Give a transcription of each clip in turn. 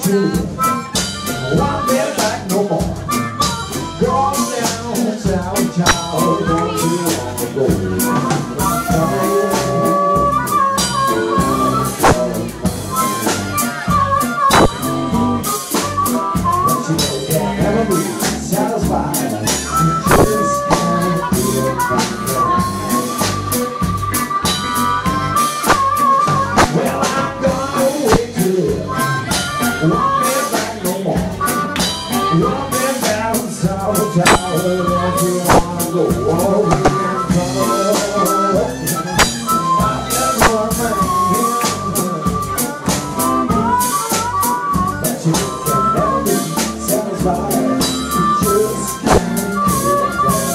to one bit back no more. Go down south, child, don't you wanna go? But you can never be satisfied. You just can't feel right. Well, I'm gonna wait till won't be back no more. Won't be down south, child, don't you wanna go? Oh, we can go. I just wanna but you can never be satisfied. You just can't get right.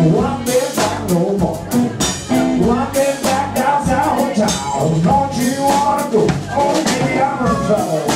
One bit back no more. One bit back down south town. Don't you wanna go? Oh, baby, I'm a trouble.